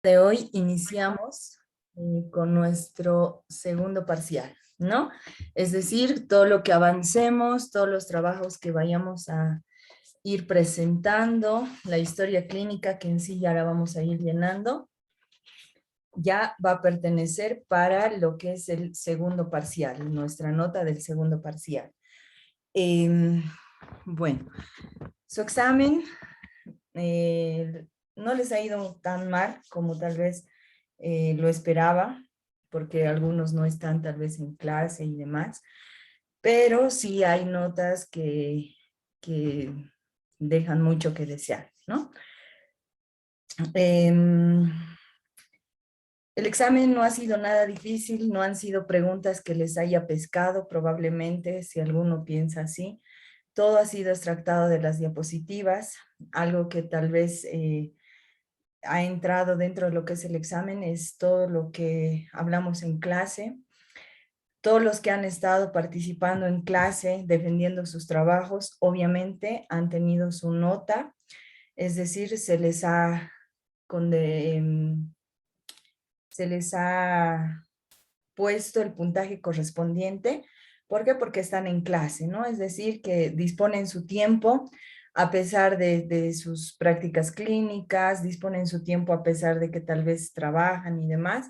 De hoy iniciamos con nuestro segundo parcial, ¿no? Es decir, todo lo que avancemos, todos los trabajos que vayamos a ir presentando, la historia clínica que en sí ya la vamos a ir llenando, ya va a pertenecer para lo que es el segundo parcial, nuestra nota del segundo parcial. Bueno, su examen no les ha ido tan mal como tal vez lo esperaba, porque algunos no están tal vez en clase y demás, pero sí hay notas que dejan mucho que desear, ¿no? El examen no ha sido nada difícil, no han sido preguntas que les haya pescado, probablemente, si alguno piensa así. Todo ha sido extractado de las diapositivas, algo que tal vez ha entrado dentro de lo que es el examen es todo lo que hablamos en clase. Todos los que han estado participando en clase, defendiendo sus trabajos, obviamente han tenido su nota, es decir, se les ha puesto el puntaje correspondiente. ¿Por qué? Porque están en clase, ¿no? Es decir, que disponen su tiempo a pesar de sus prácticas clínicas, disponen su tiempo a pesar de que tal vez trabajan y demás,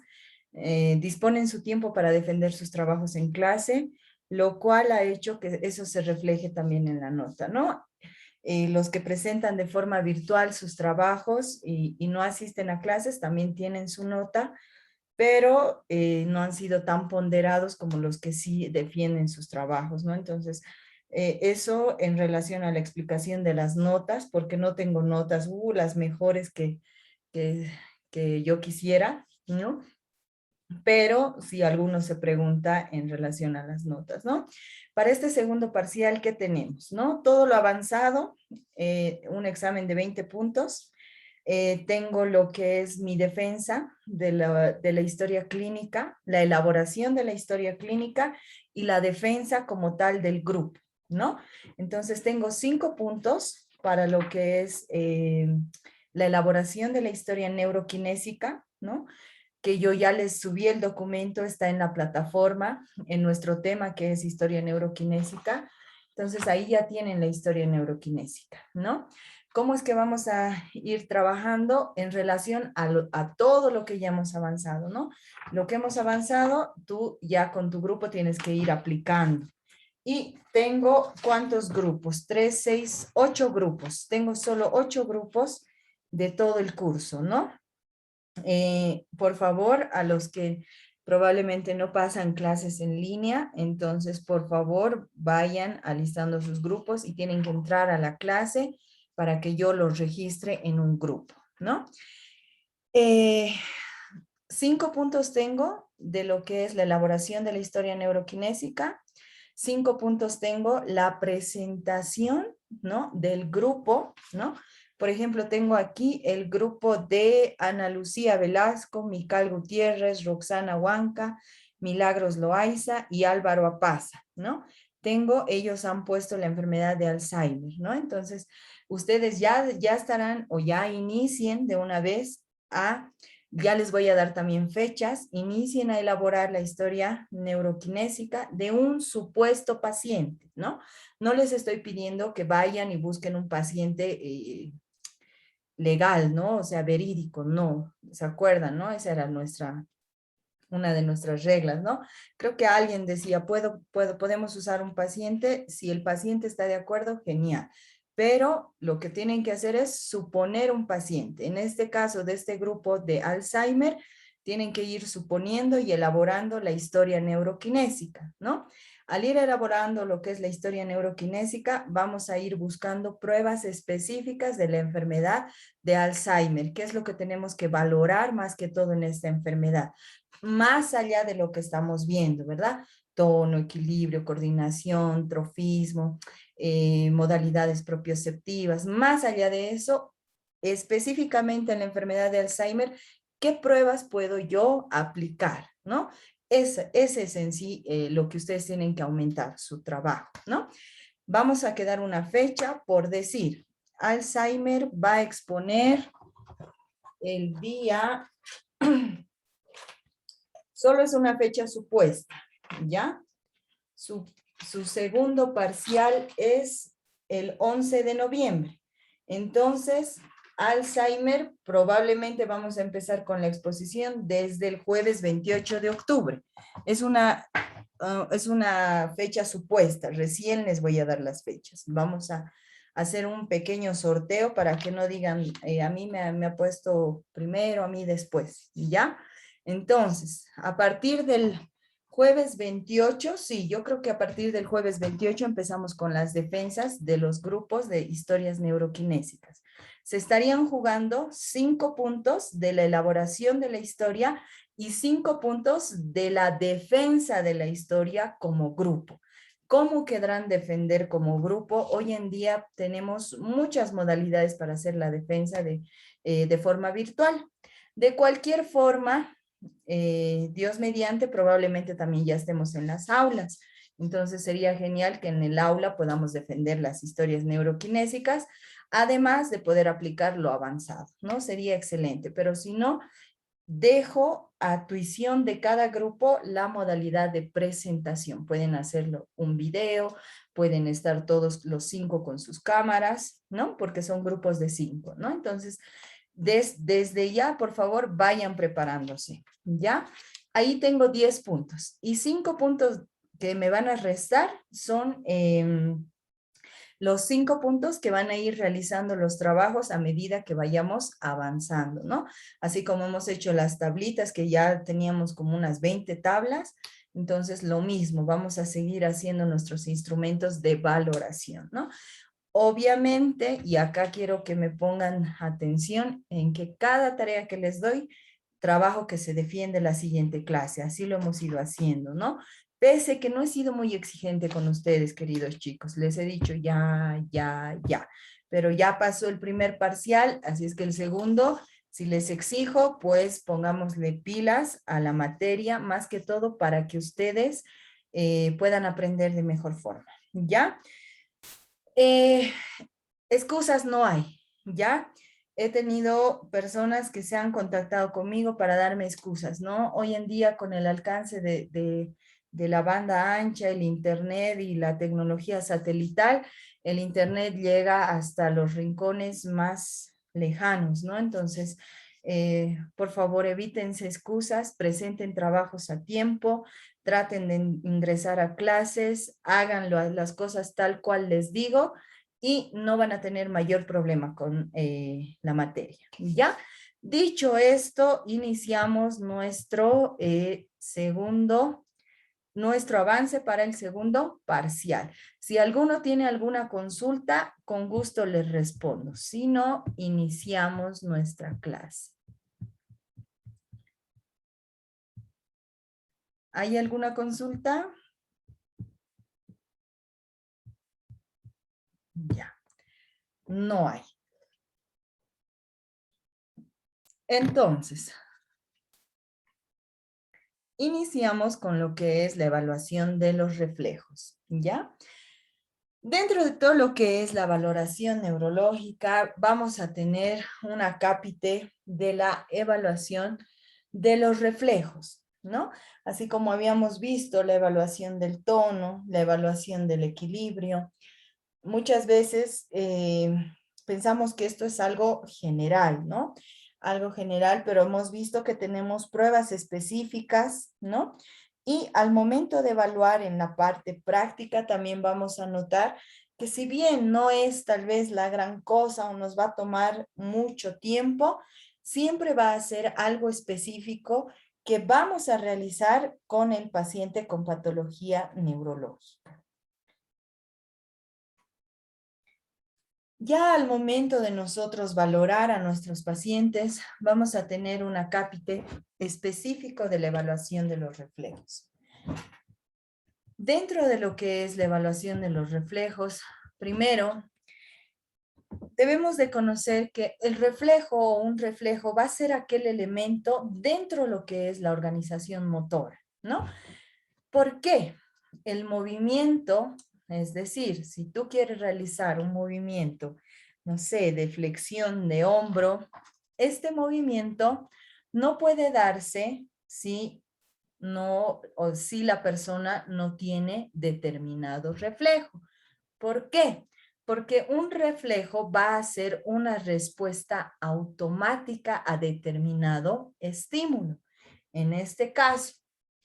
disponen su tiempo para defender sus trabajos en clase, lo cual ha hecho que eso se refleje también en la nota, ¿no? Los que presentan de forma virtual sus trabajos y no asisten a clases también tienen su nota, pero no han sido tan ponderados como los que sí defienden sus trabajos, ¿no? Entonces, eso en relación a la explicación de las notas, porque no tengo notas, las mejores que, que yo quisiera, ¿no? Pero si alguno se pregunta en relación a las notas, ¿no? Para este segundo parcial, ¿qué tenemos? ¿No? Todo lo avanzado, un examen de 20 puntos. Tengo lo que es mi defensa de la historia clínica, la elaboración de la historia clínica y la defensa como tal del grupo, ¿no? Entonces tengo 5 puntos para lo que es la elaboración de la historia neuroquinésica, ¿no? Que yo ya les subí el documento, está en la plataforma, en nuestro tema que es historia neuroquinésica. Entonces ahí ya tienen la historia neuroquinésica, ¿no? ¿Cómo es que vamos a ir trabajando en relación a todo lo que ya hemos avanzado, ¿no? Lo que hemos avanzado, tú ya con tu grupo tienes que ir aplicando. Y tengo, ¿cuántos grupos? 3, 6, 8 grupos. Tengo solo 8 grupos de todo el curso, ¿no? Por favor, a los que probablemente no pasan clases en línea, entonces por favor vayan alistando sus grupos y tienen que entrar a la clase para que yo los registre en un grupo, ¿no? Eh, 5 puntos tengo de lo que es la elaboración de la historia neuroquinésica. 5 puntos tengo la presentación, ¿no? Del grupo, ¿no? Por ejemplo, tengo aquí el grupo de Ana Lucía Velasco, Mical Gutiérrez, Roxana Huanca, Milagros Loaiza y Álvaro Apaza, ¿no? Ellos han puesto la enfermedad de Alzheimer, ¿no? Entonces, ustedes ya estarán o ya inicien de una vez ya les voy a dar también fechas, inicien a elaborar la historia neuroquinésica de un supuesto paciente, ¿no? No les estoy pidiendo que vayan y busquen un paciente legal, ¿no? O sea, verídico, no, ¿se acuerdan, no? Esa era una de nuestras reglas, ¿no? Creo que alguien decía, podemos usar un paciente, si el paciente está de acuerdo, genial. Pero lo que tienen que hacer es suponer un paciente. En este caso de este grupo de Alzheimer, tienen que ir suponiendo y elaborando la historia neuroquinésica, ¿no? Al ir elaborando lo que es la historia neuroquinésica, vamos a ir buscando pruebas específicas de la enfermedad de Alzheimer, qué es lo que tenemos que valorar más que todo en esta enfermedad, más allá de lo que estamos viendo, ¿verdad? Tono, equilibrio, coordinación, trofismo, modalidades propioceptivas, más allá de eso, específicamente en la enfermedad de Alzheimer, ¿qué pruebas puedo yo aplicar, no? Ese es en sí lo que ustedes tienen que aumentar, su trabajo, ¿no? Vamos a quedar una fecha por decir, Alzheimer va a exponer el día, solo es una fecha supuesta, ¿ya? Su, su segundo parcial es el 11 de noviembre. Entonces, Alzheimer, probablemente vamos a empezar con la exposición desde el jueves 28 de octubre. Es una fecha supuesta, recién les voy a dar las fechas. Vamos a hacer un pequeño sorteo para que no digan, a mí me ha puesto primero, a mí después, ¿ya? Entonces, a partir del jueves 28, sí, yo creo que a partir del jueves 28 empezamos con las defensas de los grupos de historias neuroquinésicas. Se estarían jugando 5 puntos de la elaboración de la historia y 5 puntos de la defensa de la historia como grupo. ¿Cómo querrán defender como grupo? Hoy en día tenemos muchas modalidades para hacer la defensa de forma virtual. De cualquier forma, Dios mediante, probablemente también ya estemos en las aulas. Entonces sería genial que en el aula podamos defender las historias neuroquinésicas, además de poder aplicar lo avanzado, ¿no? Sería excelente, pero si no, dejo a tuición de cada grupo la modalidad de presentación. Pueden hacerlo un video, pueden estar todos los 5 con sus cámaras, ¿no? Porque son grupos de 5, ¿no? Entonces, desde ya, por favor, vayan preparándose, ¿ya? Ahí tengo 10 puntos y 5 puntos que me van a restar son los 5 puntos que van a ir realizando los trabajos a medida que vayamos avanzando, ¿no? Así como hemos hecho las tablitas, que ya teníamos como unas 20 tablas, entonces lo mismo, vamos a seguir haciendo nuestros instrumentos de valoración, ¿no? Obviamente, y acá quiero que me pongan atención en que cada tarea que les doy, trabajo que se defiende la siguiente clase, así lo hemos ido haciendo, ¿no? Pese que no he sido muy exigente con ustedes, queridos chicos, les he dicho ya, ya, ya, pero ya pasó el primer parcial, así es que el segundo, si les exijo, pues pongámosle pilas a la materia, más que todo para que ustedes puedan aprender de mejor forma, ¿ya? Eh, excusas no hay, ¿ya? He tenido personas que se han contactado conmigo para darme excusas, ¿no? Hoy en día con el alcance de la banda ancha, el internet y la tecnología satelital, el internet llega hasta los rincones más lejanos, ¿no? Entonces, por favor, evítense excusas, presenten trabajos a tiempo, traten de ingresar a clases, hagan las cosas tal cual les digo y no van a tener mayor problema con la materia. ¿Ya? Dicho esto, iniciamos nuestro avance para el segundo parcial. Si alguno tiene alguna consulta, con gusto les respondo. Si no, iniciamos nuestra clase. ¿Hay alguna consulta? Ya, no hay. Entonces, iniciamos con lo que es la evaluación de los reflejos, ¿ya? Dentro de todo lo que es la valoración neurológica, vamos a tener un acápite de la evaluación de los reflejos, ¿no? Así como habíamos visto la evaluación del tono, la evaluación del equilibrio. Muchas veces pensamos que esto es algo general, ¿no? Algo general, pero hemos visto que tenemos pruebas específicas, ¿no? Y al momento de evaluar en la parte práctica también vamos a notar que si bien no es tal vez la gran cosa o nos va a tomar mucho tiempo, siempre va a ser algo específico que vamos a realizar con el paciente con patología neurológica. Ya al momento de nosotros valorar a nuestros pacientes, vamos a tener un acápite específico de la evaluación de los reflejos. Dentro de lo que es la evaluación de los reflejos, primero, debemos de conocer que el reflejo o un reflejo va a ser aquel elemento dentro de lo que es la organización motora, ¿no? ¿Por qué? El movimiento, es decir, si tú quieres realizar un movimiento, no sé, de flexión de hombro, este movimiento no puede darse si no, o si la persona no tiene determinado reflejo. ¿Por qué? Porque un reflejo va a ser una respuesta automática a determinado estímulo. En este caso,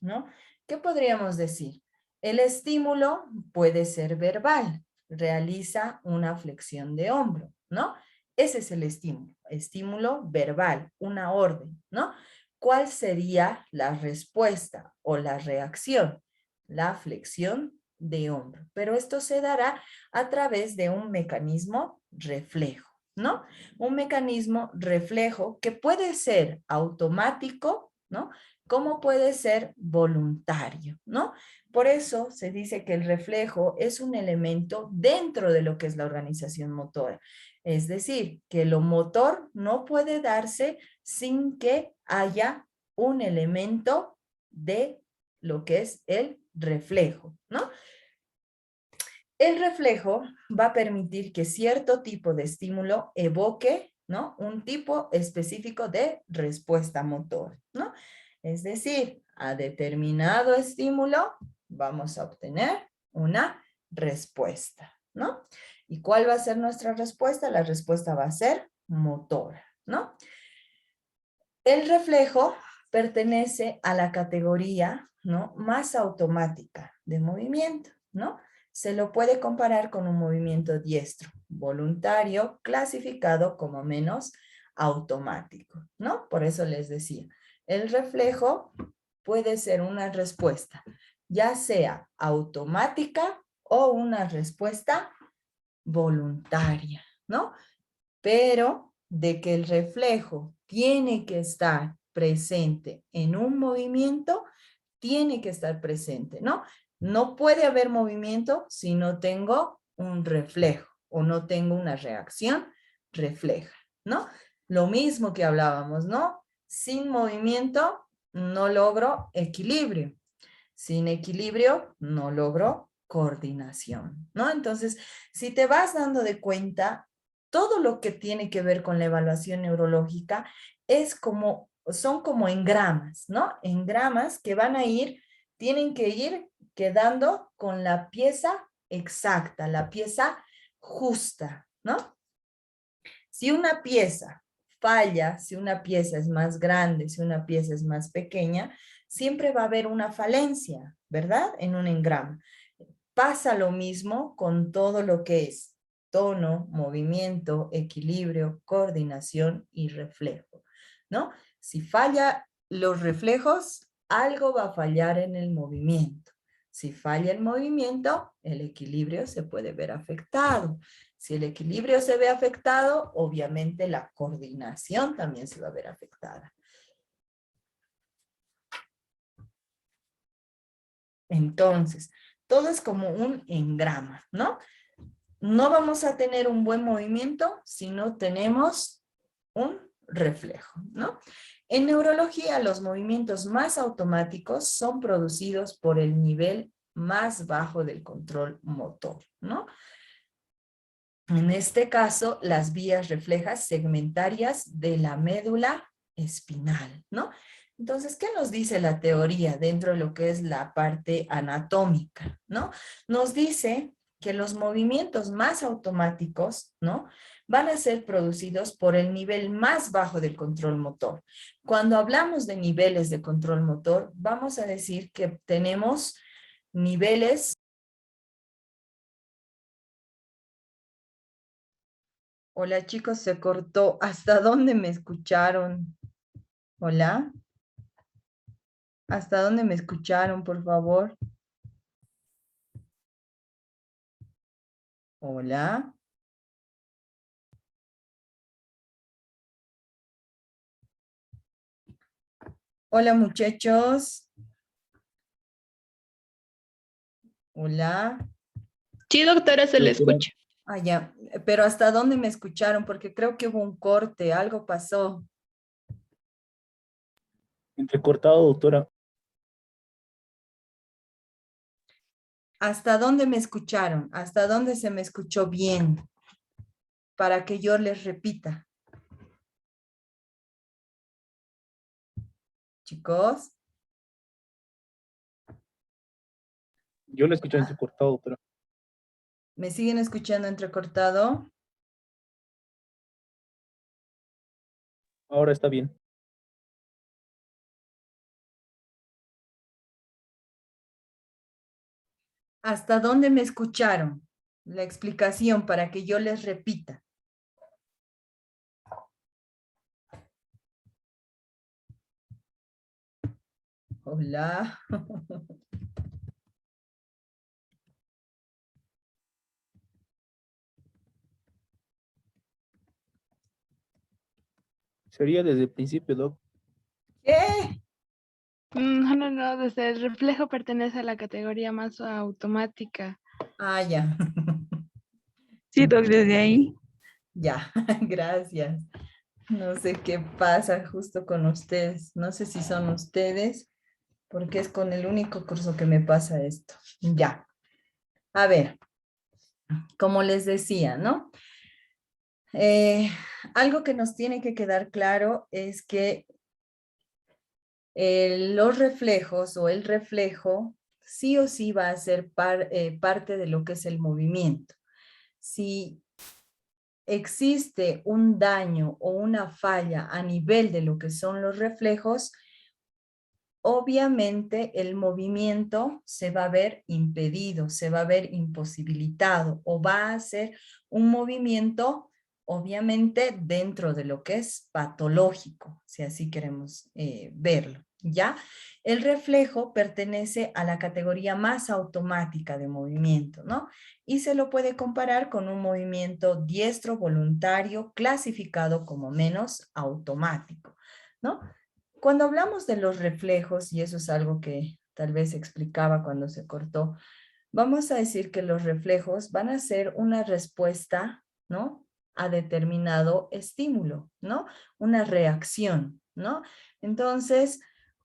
¿no? ¿Qué podríamos decir? El estímulo puede ser verbal, realiza una flexión de hombro, ¿no? Ese es el estímulo verbal, una orden, ¿no? ¿Cuál sería la respuesta o la reacción? La flexión de hombro, pero esto se dará a través de un mecanismo reflejo, ¿no? Un mecanismo reflejo que puede ser automático, ¿no? Como puede ser voluntario, ¿no? Por eso se dice que el reflejo es un elemento dentro de lo que es la organización motora. Es decir, que lo motor no puede darse sin que haya un elemento de lo que es el reflejo, ¿no? El reflejo va a permitir que cierto tipo de estímulo evoque, ¿no? Un tipo específico de respuesta motora, ¿no? Es decir, a determinado estímulo vamos a obtener una respuesta, ¿no? ¿Y cuál va a ser nuestra respuesta? La respuesta va a ser motora, ¿no? El reflejo pertenece a la categoría, ¿no? Más automática de movimiento, ¿no? Se lo puede comparar con un movimiento diestro, voluntario, clasificado como menos automático, ¿no? Por eso les decía, el reflejo puede ser una respuesta, ya sea automática o una respuesta voluntaria, ¿no? Pero de que el reflejo tiene que estar presente en un movimiento, tiene que estar presente, ¿no? No puede haber movimiento si no tengo un reflejo o no tengo una reacción refleja, ¿no? Lo mismo que hablábamos, ¿no? Sin movimiento no logro equilibrio. Sin equilibrio no logro coordinación, ¿no? Entonces, si te vas dando de cuenta, todo lo que tiene que ver con la evaluación neurológica es como, son como engramas, ¿no? Engramas que van a ir, tienen que ir quedando con la pieza exacta, la pieza justa, ¿no? Si una pieza falla, si una pieza es más grande, si una pieza es más pequeña, siempre va a haber una falencia, ¿verdad? En un engrama. Pasa lo mismo con todo lo que es tono, movimiento, equilibrio, coordinación y reflejo, ¿no? Si falla los reflejos, algo va a fallar en el movimiento. Si falla el movimiento, el equilibrio se puede ver afectado. Si el equilibrio se ve afectado, obviamente la coordinación también se va a ver afectada. Entonces, todo es como un engrama, ¿no? No vamos a tener un buen movimiento si no tenemos un reflejo, ¿no? En neurología, los movimientos más automáticos son producidos por el nivel más bajo del control motor, ¿no? En este caso, las vías reflejas segmentarias de la médula espinal, ¿no? Entonces, ¿qué nos dice la teoría dentro de lo que es la parte anatómica, ¿no? Nos dice que los movimientos más automáticos, ¿no? Van a ser producidos por el nivel más bajo del control motor. Cuando hablamos de niveles de control motor, vamos a decir que tenemos niveles. Hola chicos, se cortó. ¿Hasta dónde me escucharon? Hola. ¿Hasta dónde me escucharon, por favor? Hola. Hola muchachos. Hola. Sí, doctora, se le Doctora, escucha. Ah, ya. Pero ¿hasta dónde me escucharon? Porque creo que hubo un corte, algo pasó. entrecortado, doctora. ¿Hasta dónde me escucharon? ¿Hasta dónde se me escuchó bien? Para que yo les repita. chicos. Yo lo escuché entrecortado, doctora. ¿Me siguen escuchando entrecortado? Ahora está bien. ¿Hasta dónde me escucharon? La explicación para que yo les repita. Hola. Sería desde el principio, doc. ¿Qué? No, desde el reflejo pertenece a la categoría más automática. Ah, ya. Sí, doc, desde ahí. Ya, gracias. No sé qué pasa justo con ustedes. No sé si son ustedes, porque es con el único curso que me pasa esto. Ya. A ver, como les decía, ¿no? Algo que nos tiene que quedar claro es que los reflejos o el reflejo sí o sí va a ser parte de lo que es el movimiento. Si existe un daño o una falla a nivel de lo que son los reflejos, obviamente el movimiento se va a ver impedido, se va a ver imposibilitado o va a ser un movimiento obviamente dentro de lo que es patológico, si así queremos verlo, ¿ya? El reflejo pertenece a la categoría más automática de movimiento, ¿no? Y se lo puede comparar con un movimiento diestro voluntario clasificado como menos automático, ¿no? Cuando hablamos de los reflejos, y eso es algo que tal vez explicaba cuando se cortó, vamos a decir que los reflejos van a ser una respuesta, ¿no? A determinado estímulo, ¿no? Una reacción, ¿no? Entonces,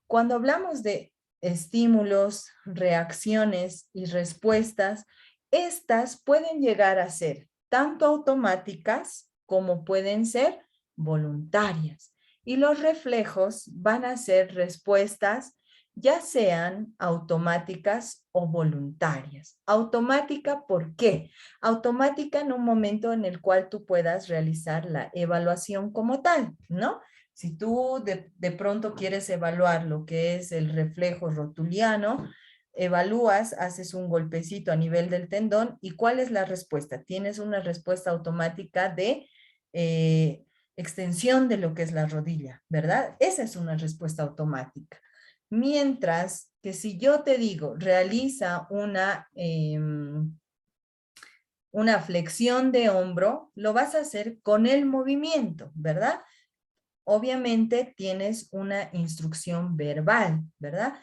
cuando hablamos de estímulos, reacciones y respuestas, estas pueden llegar a ser tanto automáticas como pueden ser voluntarias. Y los reflejos van a ser respuestas ya sean automáticas o voluntarias. Automática, ¿por qué? Automática en un momento en el cual tú puedas realizar la evaluación como tal, ¿no? Si tú de pronto quieres evaluar lo que es el reflejo rotuliano, evalúas, haces un golpecito a nivel del tendón y ¿cuál es la respuesta? Tienes una respuesta automática de extensión de lo que es la rodilla, ¿verdad? Esa es una respuesta automática. Mientras que si yo te digo, realiza una flexión de hombro, lo vas a hacer con el movimiento, ¿verdad? Obviamente tienes una instrucción verbal, ¿verdad?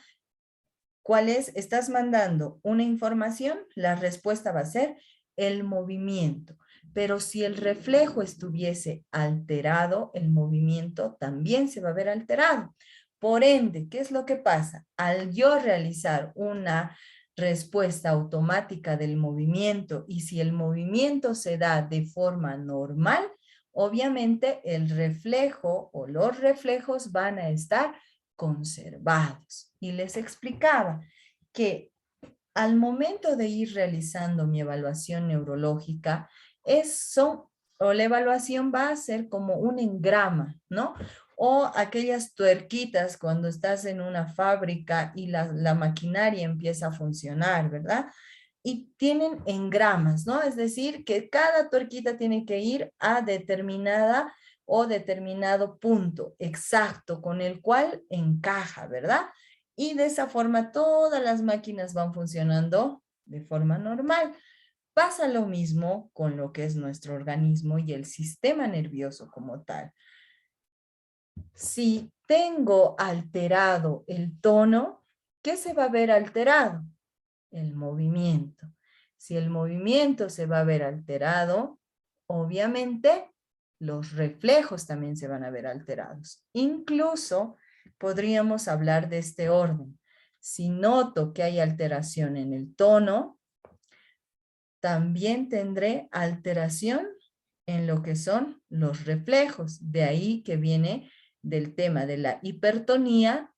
¿Cuál es? Estás mandando una información, la respuesta va a ser el movimiento. Pero si el reflejo estuviese alterado, el movimiento también se va a ver alterado. Por ende, ¿qué es lo que pasa? Al yo realizar una respuesta automática del movimiento y si el movimiento se da de forma normal, obviamente el reflejo o los reflejos van a estar conservados. Y les explicaba que al momento de ir realizando mi evaluación neurológica, o la evaluación va a ser como un engrama, ¿no? O aquellas tuerquitas cuando estás en una fábrica y la maquinaria empieza a funcionar, ¿verdad? Y tienen engramas, ¿no? Es decir, que cada tuerquita tiene que ir a determinada o determinado punto exacto con el cual encaja, ¿verdad? Y de esa forma todas las máquinas van funcionando de forma normal. Pasa lo mismo con lo que es nuestro organismo y el sistema nervioso como tal. Si tengo alterado el tono, ¿qué se va a ver alterado? El movimiento. Si el movimiento se va a ver alterado, obviamente los reflejos también se van a ver alterados. Incluso podríamos hablar de este orden. Si noto que hay alteración en el tono, también tendré alteración en lo que son los reflejos. De ahí que viene del tema de la hipertonía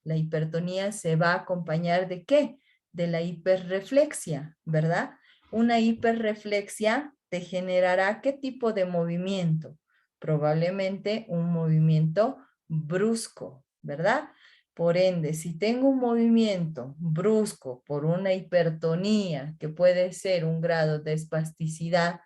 se va a acompañar ¿de qué? De la hiperreflexia, ¿verdad? Una hiperreflexia te generará ¿qué tipo de movimiento? Probablemente un movimiento brusco, ¿verdad? Por ende, si tengo un movimiento brusco por una hipertonía, que puede ser un grado de espasticidad,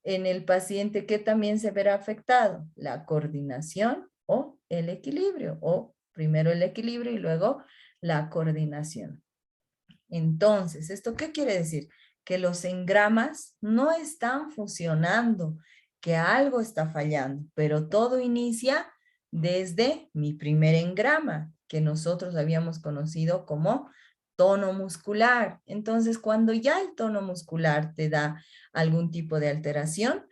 en el paciente, ¿qué también se verá afectado? La coordinación o el equilibrio, o primero el equilibrio y luego la coordinación. Entonces, ¿esto qué quiere decir? Que los engramas no están funcionando, que algo está fallando, pero todo inicia desde mi primer engrama, que nosotros habíamos conocido como tono muscular. Entonces, cuando ya el tono muscular te da algún tipo de alteración,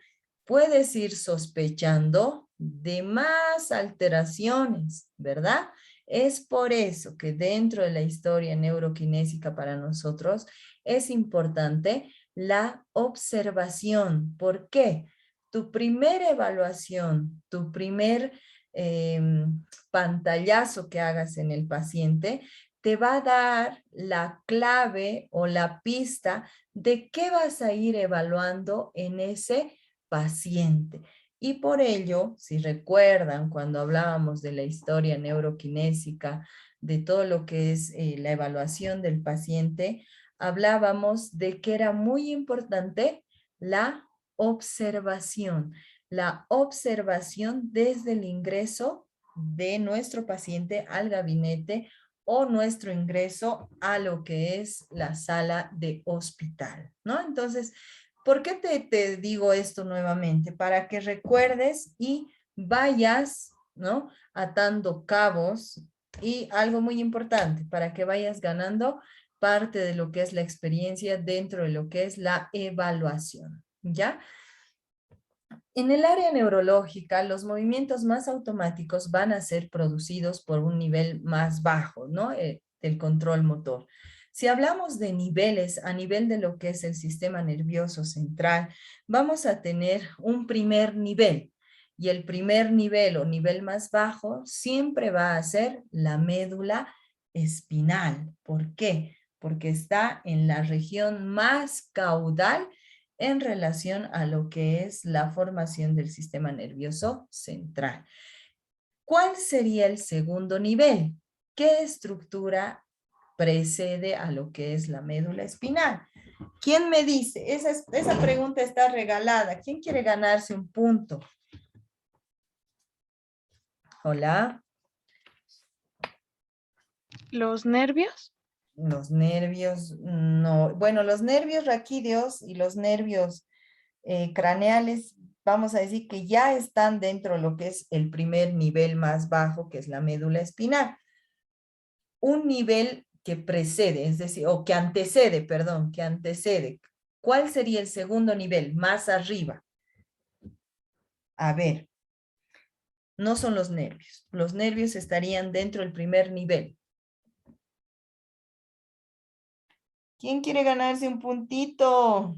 puedes ir sospechando de más alteraciones, ¿verdad? Es por eso que dentro de la historia neuroquinésica para nosotros es importante la observación. ¿Por qué? Tu primera evaluación, tu primer pantallazo que hagas en el paciente, te va a dar la clave o la pista de qué vas a ir evaluando en ese paciente. Y por ello, si recuerdan cuando hablábamos de la historia neuroquinésica, de todo lo que es la evaluación del paciente, hablábamos de que era muy importante la observación desde el ingreso de nuestro paciente al gabinete o nuestro ingreso a lo que es la sala de hospital, ¿no? Entonces, ¿por qué te digo esto nuevamente? Para que recuerdes y vayas, ¿no? Atando cabos y algo muy importante, para que vayas ganando parte de lo que es la experiencia dentro de lo que es la evaluación, ¿ya? En el área neurológica, los movimientos más automáticos van a ser producidos por un nivel más bajo, ¿no? Del control motor. Si hablamos de niveles a nivel de lo que es el sistema nervioso central, vamos a tener un primer nivel. Y el primer nivel o nivel más bajo siempre va a ser la médula espinal. ¿Por qué? Porque está en la región más caudal en relación a lo que es la formación del sistema nervioso central. ¿Cuál sería el segundo nivel? ¿Qué estructura precede a lo que es la médula espinal? ¿Quién me dice? Esa pregunta está regalada. ¿Quién quiere ganarse un punto? Hola. ¿Los nervios? Los nervios, no. Bueno, los nervios raquídeos y los nervios craneales, vamos a decir que ya están dentro de lo que es el primer nivel más bajo, que es la médula espinal. Un nivel que precede, es decir, o que antecede, perdón, que antecede. ¿Cuál sería el segundo nivel? Más arriba. A ver, no son los nervios. Los nervios estarían dentro del primer nivel. ¿Quién quiere ganarse un puntito?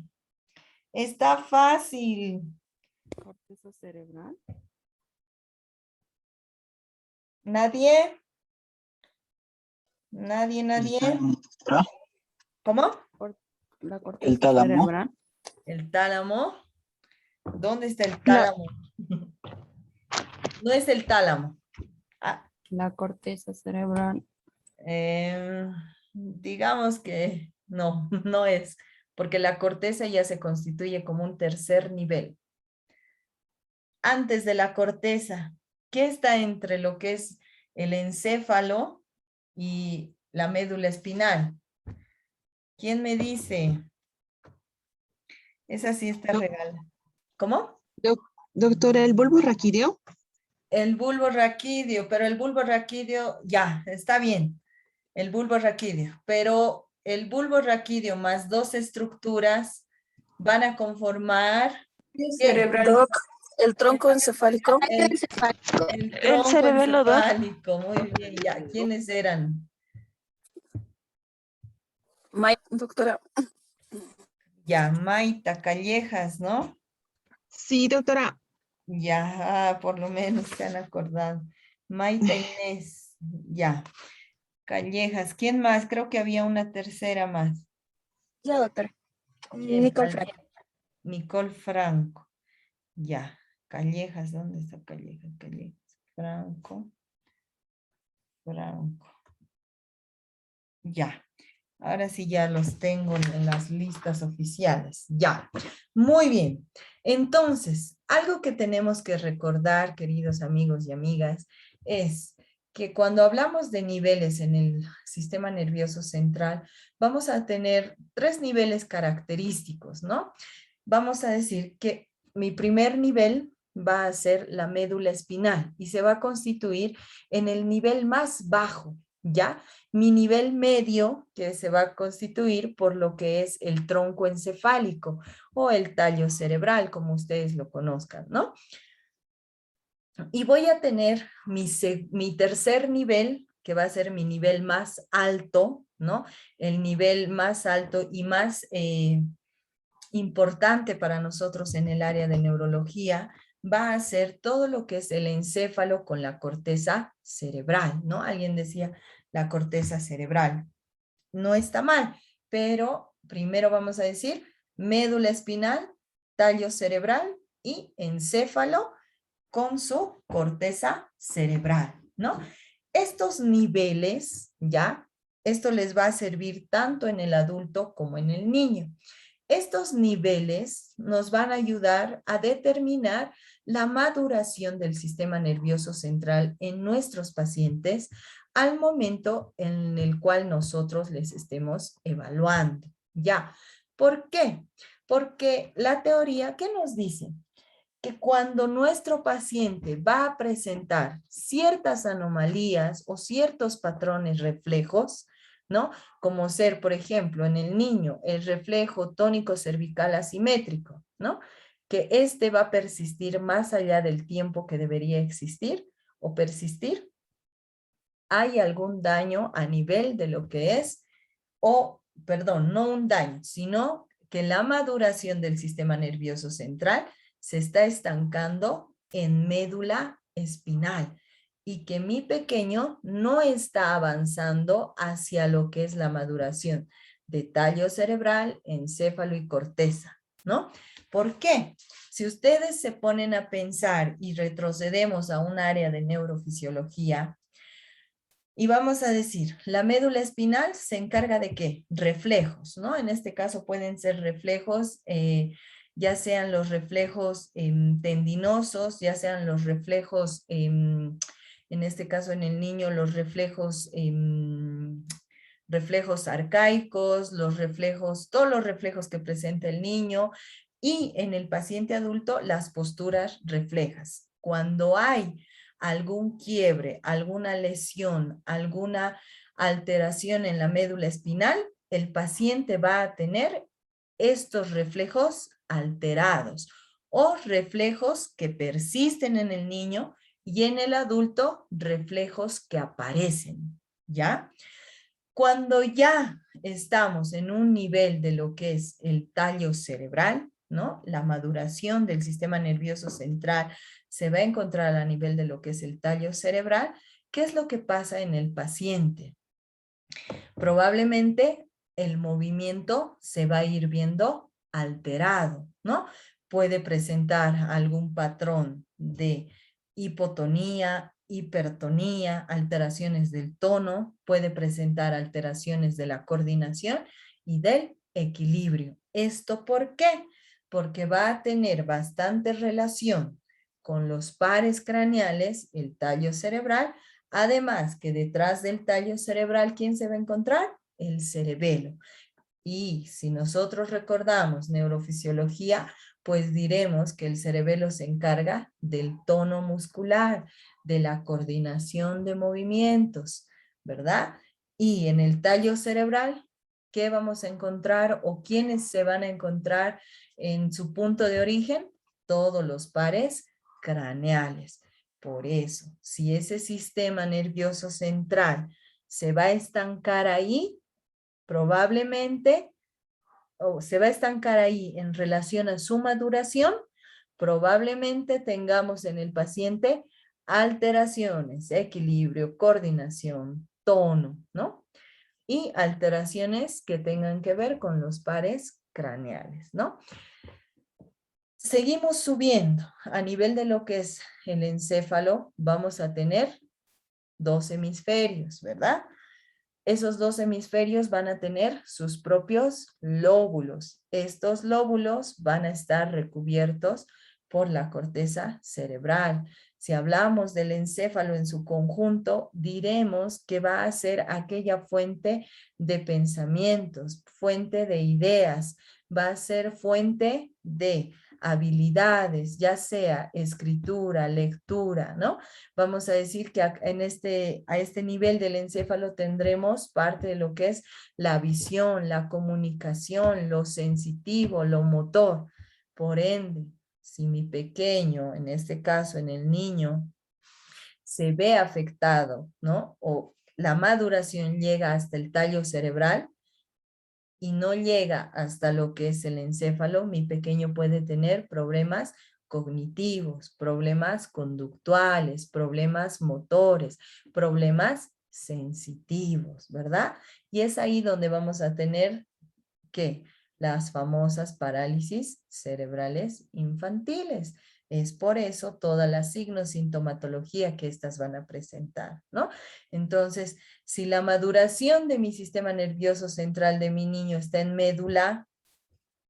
Está fácil. Corteza cerebral. ¿Nadie? ¿Nadie? ¿Cómo? La corteza El tálamo. cerebral. ¿El tálamo? ¿Dónde está el tálamo? No es el tálamo. Ah, La corteza cerebral. digamos que no, no es, porque la corteza ya se constituye como un tercer nivel. Antes de la corteza, ¿qué está entre lo que es el encéfalo y la médula espinal? ¿Quién me dice? Esa sí está regalada. ¿Cómo? Doctora, ¿el bulbo raquídeo? El bulbo raquídeo, pero el bulbo raquídeo, ya, está bien. El bulbo raquídeo, pero el bulbo raquídeo más dos estructuras van a conformar Cerebral. El tronco encefálico. el tronco cerebelo, doc. encefálico. Muy bien, ya. ¿Quiénes eran? Doctora. Ya, Maita Callejas, ¿no? Sí, doctora. Ya, por lo menos se han acordado. Maite Inés, ya. Callejas, ¿quién más? Creo que había una tercera más. Ya, doctora. ¿Quién? Nicole Franco. Nicole Franco. Ya. Callejas, ¿dónde está Callejas? Callejas. Franco. Franco. Ya. Ahora sí ya los tengo en las listas oficiales. Ya. Muy bien. Entonces, algo que tenemos que recordar, queridos amigos y amigas, es que cuando hablamos de niveles en el sistema nervioso central, vamos a tener 3 niveles característicos, ¿no? Vamos a decir que mi primer nivel va a ser la médula espinal y se va a constituir en el nivel más bajo, ¿ya? Mi nivel medio, que se va a constituir por lo que es el tronco encefálico o el tallo cerebral, como ustedes lo conozcan, ¿no? Y voy a tener mi tercer nivel, que va a ser mi nivel más alto, ¿no? El nivel más alto y más importante para nosotros en el área de neurología, va a ser todo lo que es el encéfalo con la corteza cerebral, ¿no? Alguien decía la corteza cerebral. No está mal, pero primero vamos a decir médula espinal, tallo cerebral y encéfalo con su corteza cerebral, ¿no? Estos niveles, ¿ya? Esto les va a servir tanto en el adulto como en el niño. Estos niveles nos van a ayudar a determinar la maduración del sistema nervioso central en nuestros pacientes al momento en el cual nosotros les estemos evaluando. ¿Ya? ¿Por qué? Porque la teoría, ¿qué nos dice? Que cuando nuestro paciente va a presentar ciertas anomalías o ciertos patrones reflejos, ¿no? Como ser, por ejemplo, en el niño, el reflejo tónico cervical asimétrico, ¿no? Que este va a persistir más allá del tiempo que debería existir o persistir. ¿Hay algún daño a nivel de lo que es, o, perdón, no un daño, sino que la maduración del sistema nervioso central se está estancando en médula espinal y que mi pequeño no está avanzando hacia lo que es la maduración de tallo cerebral, encéfalo y corteza, ¿no? ¿Por qué? Si ustedes se ponen a pensar y retrocedemos a un área de neurofisiología, y vamos a decir, la médula espinal se encarga de ¿qué? Reflejos, ¿no? En este caso pueden ser reflejos, ya sean los reflejos tendinosos, ya sean los reflejos, en este caso en el niño, los reflejos, reflejos arcaicos, los reflejos, todos los reflejos que presenta el niño, y en el paciente adulto, las posturas reflejas. Cuando hay algún quiebre, alguna lesión, alguna alteración en la médula espinal, el paciente va a tener estos reflejos alterados o reflejos que persisten en el niño y en el adulto reflejos que aparecen, ¿ya? Cuando ya estamos en un nivel de lo que es el tallo cerebral, ¿no? La maduración del sistema nervioso central se va a encontrar a nivel de lo que es el tallo cerebral. ¿Qué es lo que pasa en el paciente? Probablemente el movimiento se va a ir viendo alterado, ¿no? Puede presentar algún patrón de hipotonía, hipertonía, alteraciones del tono, puede presentar alteraciones de la coordinación y del equilibrio. ¿Esto por qué? Porque va a tener bastante relación con los pares craneales, el tallo cerebral, además que detrás del tallo cerebral, ¿quién se va a encontrar? El cerebelo. Y si nosotros recordamos neurofisiología, pues diremos que el cerebelo se encarga del tono muscular, de la coordinación de movimientos, ¿verdad? Y en el tallo cerebral, ¿qué vamos a encontrar o quiénes se van a encontrar en su punto de origen? Todos los pares craneales. Por eso, si ese sistema nervioso central se va a estancar ahí, probablemente, o se va a estancar ahí en relación a su maduración, probablemente tengamos en el paciente alteraciones, equilibrio, coordinación, tono, ¿no? Y alteraciones que tengan que ver con los pares craneales, ¿no? Seguimos subiendo. A nivel de lo que es el encéfalo, vamos a tener 2 hemisferios, ¿verdad? Esos 2 hemisferios van a tener sus propios lóbulos. Estos lóbulos van a estar recubiertos por la corteza cerebral. Si hablamos del encéfalo en su conjunto, diremos que va a ser aquella fuente de pensamientos, fuente de ideas, va a ser fuente de habilidades, ya sea escritura, lectura, ¿no? Vamos a decir que a este nivel del encéfalo tendremos parte de lo que es la visión, la comunicación, lo sensitivo, lo motor. Por ende, si mi pequeño, en este caso en el niño, se ve afectado, ¿no? O la maduración llega hasta el tallo cerebral, y no llega hasta lo que es el encéfalo, mi pequeño puede tener problemas cognitivos, problemas conductuales, problemas motores, problemas sensitivos, ¿verdad? Y es ahí donde vamos a tener que las famosas parálisis cerebrales infantiles. Es por eso toda la signo-sintomatología que estas van a presentar, ¿no? Entonces, si la maduración de mi sistema nervioso central de mi niño está en médula,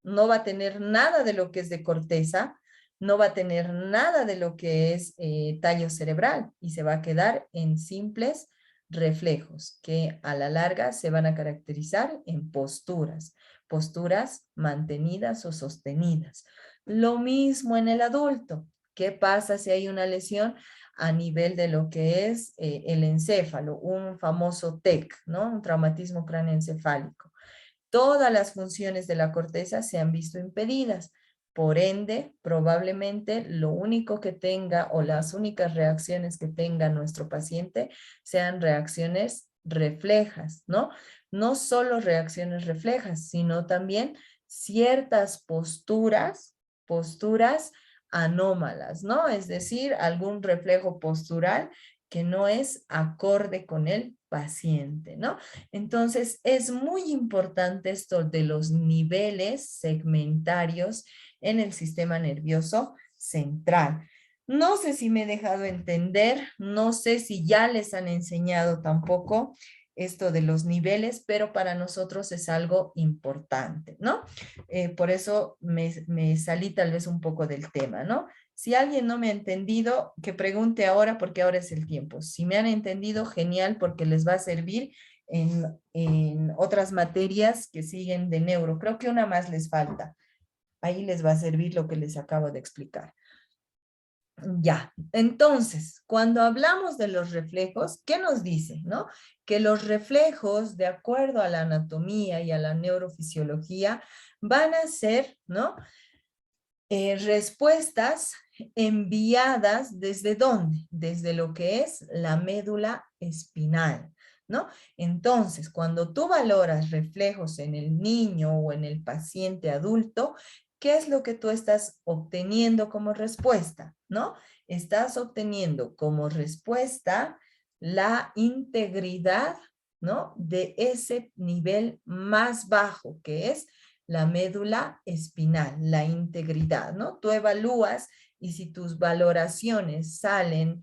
no va a tener nada de lo que es de corteza, no va a tener nada de lo que es tallo cerebral y se va a quedar en simples reflejos que a la larga se van a caracterizar en posturas, posturas mantenidas o sostenidas. Lo mismo en el adulto. ¿Qué pasa si hay una lesión a nivel de lo que es el encéfalo? Un famoso TEC, ¿no? Un traumatismo cráneoencefálico. Todas las funciones de la corteza se han visto impedidas. Por ende, probablemente lo único que tenga o las únicas reacciones que tenga nuestro paciente sean reacciones reflejas, ¿no? No solo reacciones reflejas, sino también ciertas posturas anómalas, ¿no? Es decir, algún reflejo postural que no es acorde con el paciente, ¿no? Entonces, es muy importante esto de los niveles segmentarios en el sistema nervioso central. No sé si me he dejado entender, no sé si ya les han enseñado tampoco esto de los niveles, pero para nosotros es algo importante, ¿no? Por eso me salí tal vez un poco del tema, ¿no? Si alguien no me ha entendido, que pregunte ahora porque ahora es el tiempo. Si me han entendido, genial, porque les va a servir en otras materias que siguen de neuro. Creo que una más les falta. Ahí les va a servir lo que les acabo de explicar. Ya, entonces, cuando hablamos de los reflejos, ¿qué nos dice, no? Que los reflejos, de acuerdo a la anatomía y a la neurofisiología, van a ser, ¿no? Respuestas enviadas ¿desde dónde? Desde lo que es la médula espinal, ¿no? Entonces, cuando tú valoras reflejos en el niño o en el paciente adulto, ¿qué es lo que tú estás obteniendo como respuesta, ¿no? Estás obteniendo como respuesta la integridad, ¿no? De ese nivel más bajo, que es la médula espinal, la integridad, ¿no? Tú evalúas y si tus valoraciones salen,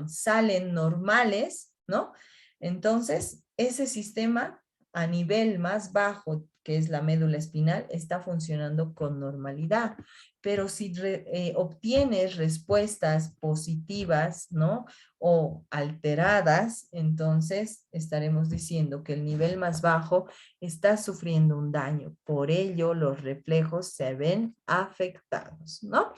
salen normales, ¿no? Entonces, ese sistema a nivel más bajo, que es la médula espinal, está funcionando con normalidad. Pero si obtienes respuestas positivas, ¿no? O alteradas, entonces estaremos diciendo que el nivel más bajo está sufriendo un daño. Por ello, los reflejos se ven afectados, ¿no?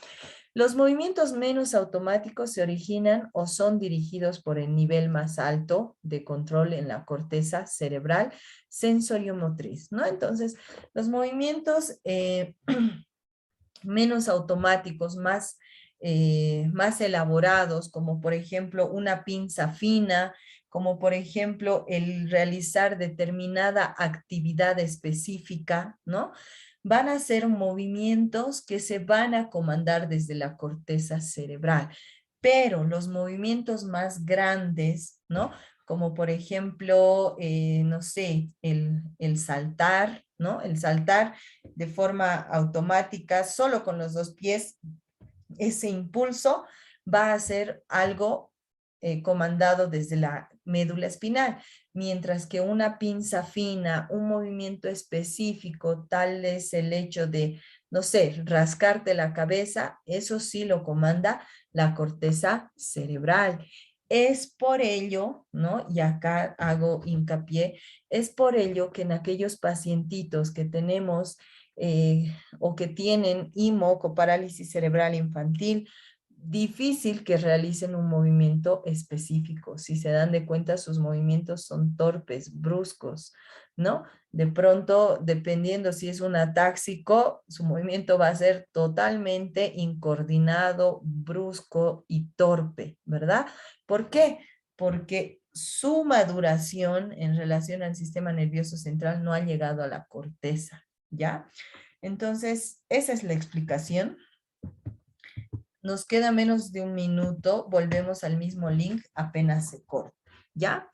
Los movimientos menos automáticos se originan o son dirigidos por el nivel más alto de control en la corteza cerebral sensoriomotriz, ¿no? Entonces, los movimientos menos automáticos, más elaborados, como por ejemplo una pinza fina, como por ejemplo el realizar determinada actividad específica, ¿no? Van a ser movimientos que se van a comandar desde la corteza cerebral. pero los movimientos más grandes, ¿no? Como por ejemplo, no sé, el saltar, ¿no? El saltar de forma automática, solo con los dos pies, ese impulso va a ser algo comandado desde la médula espinal, mientras que una pinza fina, un movimiento específico, tal es el hecho de, no sé, rascarte la cabeza, eso sí lo comanda la corteza cerebral. Es por ello, ¿no? Y acá hago hincapié, es por ello que en aquellos pacientitos que tenemos o que tienen IMO, parálisis cerebral infantil, difícil que realicen un movimiento específico. Si se dan de cuenta, sus movimientos son torpes, bruscos, ¿no? De pronto, dependiendo si es un atáxico, su movimiento va a ser totalmente incoordinado, brusco y torpe, ¿verdad? ¿Por qué? Porque su maduración en relación al sistema nervioso central no ha llegado a la corteza, ¿ya? Entonces, esa es la explicación. Nos queda menos de un minuto, volvemos al mismo link apenas se corta, ¿ya?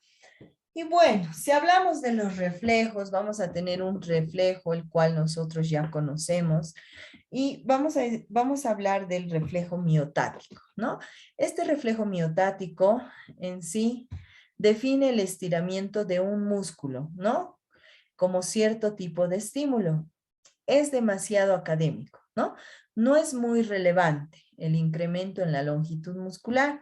Y bueno, si hablamos de los reflejos, vamos a tener un reflejo el cual nosotros ya conocemos y vamos a hablar del reflejo miotático, ¿no? Este reflejo miotático en sí define el estiramiento de un músculo, ¿no? Como cierto tipo de estímulo. Es demasiado académico, ¿no? No es muy relevante el incremento en la longitud muscular,